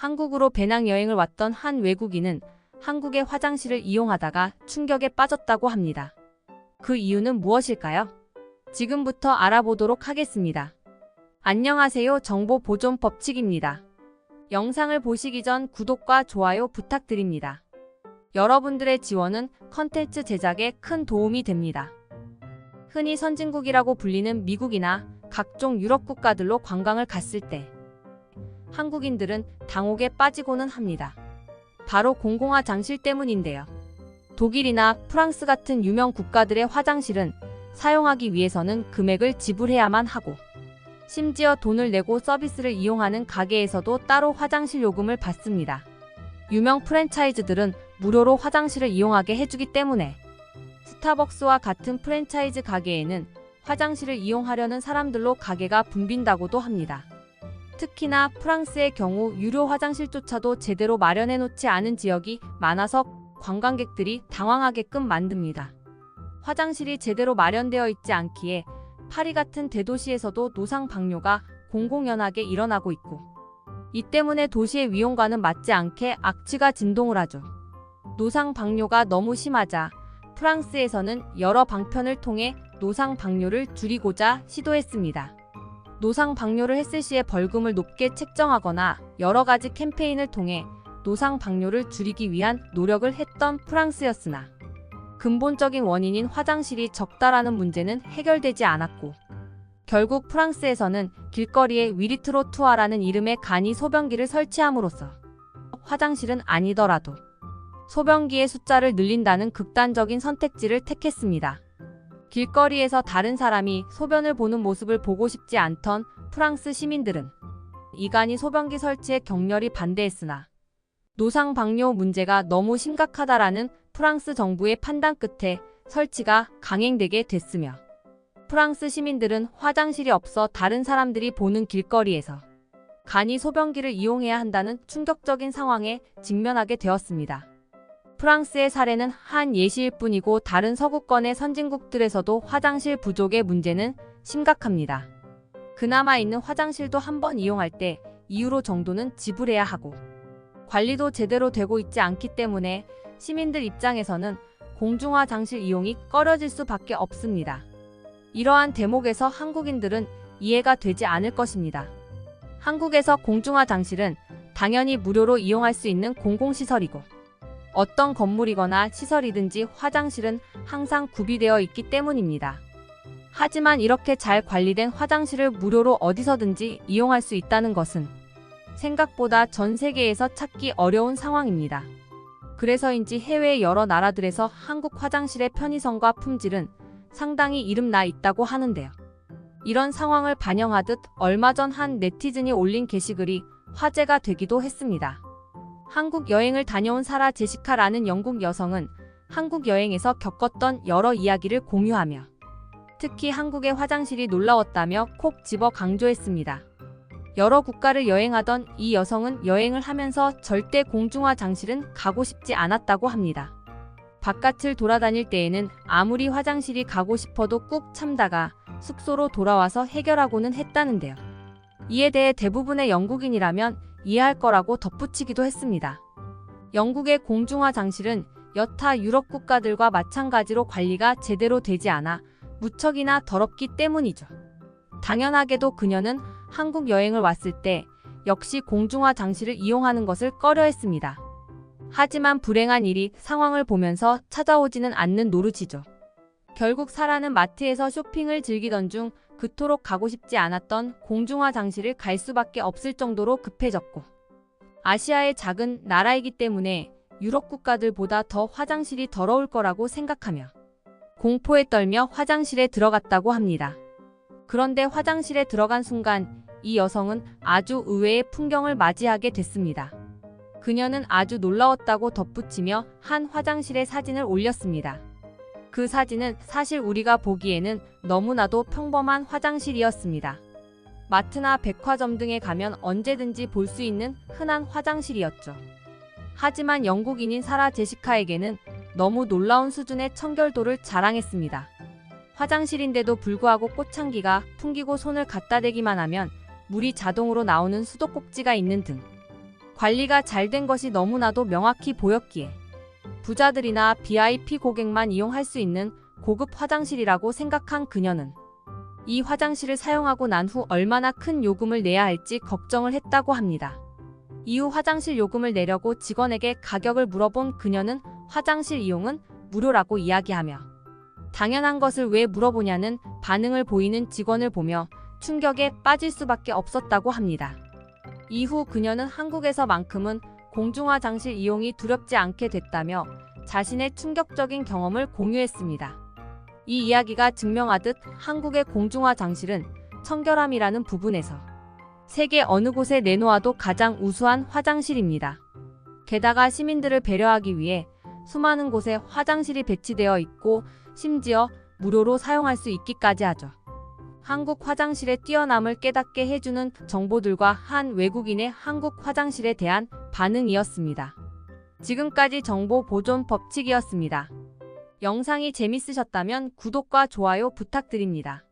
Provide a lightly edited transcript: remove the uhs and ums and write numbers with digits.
한국으로 배낭여행을 왔던 한 외국인은 한국의 화장실을 이용하다가 충격에 빠졌다고 합니다. 그 이유는 무엇일까요? 지금부터 알아보도록 하겠습니다. 안녕하세요. 정보보존 법칙입니다. 영상을 보시기 전 구독과 좋아요 부탁드립니다. 여러분들의 지원은 컨텐츠 제작에 큰 도움이 됩니다. 흔히 선진국이라고 불리는 미국이나 각종 유럽 국가들로 관광을 갔을 때 한국인들은 당혹에 빠지고는 합니다. 바로 공공화 장실 때문인데요. 독일이나 프랑스 같은 유명 국가들의 화장실은 사용하기 위해서는 금액을 지불해야만 하고 심지어 돈을 내고 서비스를 이용하는 가게에서도 따로 화장실 요금을 받습니다. 유명 프랜차이즈들은 무료로 화장실을 이용하게 해주기 때문에 스타벅스와 같은 프랜차이즈 가게에는 화장실을 이용하려는 사람들로 가게가 붐빈다고도 합니다. 특히나 프랑스의 경우 유료 화장실조차도 제대로 마련해 놓지 않은 지역이 많아서 관광객들이 당황하게끔 만듭니다. 화장실이 제대로 마련되어 있지 않기에 파리 같은 대도시에서도 노상방뇨가 공공연하게 일어나고 있고 이 때문에 도시의 위용과는 맞지 않게 악취가 진동을 하죠. 노상방뇨가 너무 심하자 프랑스에서는 여러 방편을 통해 노상방뇨를 줄이고자 시도했습니다. 노상방뇨를 했을 시에 벌금을 높게 책정하거나 여러 가지 캠페인을 통해 노상방뇨를 줄이기 위한 노력을 했던 프랑스였으나 근본적인 원인인 화장실이 적다라는 문제는 해결되지 않았고 결국 프랑스에서는 길거리에 위리트로투아라는 이름의 간이 소변기를 설치함으로써 화장실은 아니더라도 소변기의 숫자를 늘린다는 극단적인 선택지를 택했습니다. 길거리에서 다른 사람이 소변을 보는 모습을 보고 싶지 않던 프랑스 시민들은 이 간이 소변기 설치에 격렬히 반대했으나 노상방뇨 문제가 너무 심각하다라는 프랑스 정부의 판단 끝에 설치가 강행되게 됐으며 프랑스 시민들은 화장실이 없어 다른 사람들이 보는 길거리에서 간이 소변기를 이용해야 한다는 충격적인 상황에 직면하게 되었습니다. 프랑스의 사례는 한 예시일 뿐이고 다른 서구권의 선진국들에서도 화장실 부족의 문제는 심각합니다. 그나마 있는 화장실도 한 번 이용할 때 2유로 정도는 지불해야 하고 관리도 제대로 되고 있지 않기 때문에 시민들 입장에서는 공중화 장실 이용이 꺼려질 수밖에 없습니다. 이러한 대목에서 한국인들은 이해가 되지 않을 것입니다. 한국에서 공중화 장실은 당연히 무료로 이용할 수 있는 공공시설이고 어떤 건물이거나 시설이든지 화장실은 항상 구비되어 있기 때문입니다. 하지만 이렇게 잘 관리된 화장실을 무료로 어디서든지 이용할 수 있다는 것은 생각보다 전 세계에서 찾기 어려운 상황입니다. 그래서인지 해외 여러 나라들에서 한국 화장실의 편의성과 품질은 상당히 이름나 있다고 하는데요. 이런 상황을 반영하듯 얼마 전 한 네티즌이 올린 게시글이 화제가 되기도 했습니다. 한국 여행을 다녀온 사라 제시카라는 영국 여성은 한국 여행에서 겪었던 여러 이야기를 공유하며 특히 한국의 화장실이 놀라웠다며 콕 집어 강조했습니다. 여러 국가를 여행하던 이 여성은 여행을 하면서 절대 공중화 장실은 가고 싶지 않았다고 합니다. 바깥을 돌아다닐 때에는 아무리 화장실이 가고 싶어도 꾹 참다가 숙소로 돌아와서 해결하고는 했다는데요. 이에 대해 대부분의 영국인이라면 이해할 거라고 덧붙이기도 했습니다. 영국의 공중화 장실은 여타 유럽 국가들과 마찬가지로 관리가 제대로 되지 않아 무척이나 더럽기 때문이죠. 당연하게도 그녀는 한국 여행을 왔을 때 역시 공중화 장실을 이용하는 것을 꺼려했습니다. 하지만 불행한 일이 상황을 보면서 찾아오지는 않는 노릇이죠. 결국 사라는 마트에서 쇼핑을 즐기던 중 그토록 가고 싶지 않았던 공중화 장실을 갈 수밖에 없을 정도로 급해졌고 아시아의 작은 나라이기 때문에 유럽 국가들보다 더 화장실이 더러울 거라고 생각하며 공포에 떨며 화장실에 들어갔다고 합니다. 그런데 화장실에 들어간 순간 이 여성은 아주 의외의 풍경을 맞이하게 됐습니다. 그녀는 아주 놀라웠다고 덧붙이며 한 화장실의 사진을 올렸습니다. 그 사진은 사실 우리가 보기에는 너무나도 평범한 화장실이었습니다. 마트나 백화점 등에 가면 언제든지 볼 수 있는 흔한 화장실이었죠. 하지만 영국인인 사라 제시카에게는 너무 놀라운 수준의 청결도를 자랑했습니다. 화장실인데도 불구하고 꽃향기가 풍기고 손을 갖다 대기만 하면 물이 자동으로 나오는 수도꼭지가 있는 등 관리가 잘 된 것이 너무나도 명확히 보였기에 부자들이나 VIP 고객만 이용할 수 있는 고급 화장실이라고 생각한 그녀는 이 화장실을 사용하고 난 후 얼마나 큰 요금을 내야 할지 걱정을 했다고 합니다. 이후 화장실 요금을 내려고 직원에게 가격을 물어본 그녀는 화장실 이용은 무료라고 이야기하며 당연한 것을 왜 물어보냐는 반응을 보이는 직원을 보며 충격에 빠질 수밖에 없었다고 합니다. 이후 그녀는 한국에서만큼은 공중화장실 이용이 두렵지 않게 됐다며 자신의 충격적인 경험을 공유했습니다. 이 이야기가 증명하듯 한국의 공중화장실은 청결함이라는 부분에서 세계 어느 곳에 내놓아도 가장 우수한 화장실입니다. 게다가 시민들을 배려하기 위해 수많은 곳에 화장실이 배치되어 있고 심지어 무료로 사용할 수 있기까지 하죠. 한국 화장실의 뛰어남을 깨닫게 해주는 정보들과 한 외국인의 한국 화장실에 대한 반응이었습니다. 지금까지 정보 보존 법칙이었습니다. 영상이 재밌으셨다면 구독과 좋아요 부탁드립니다.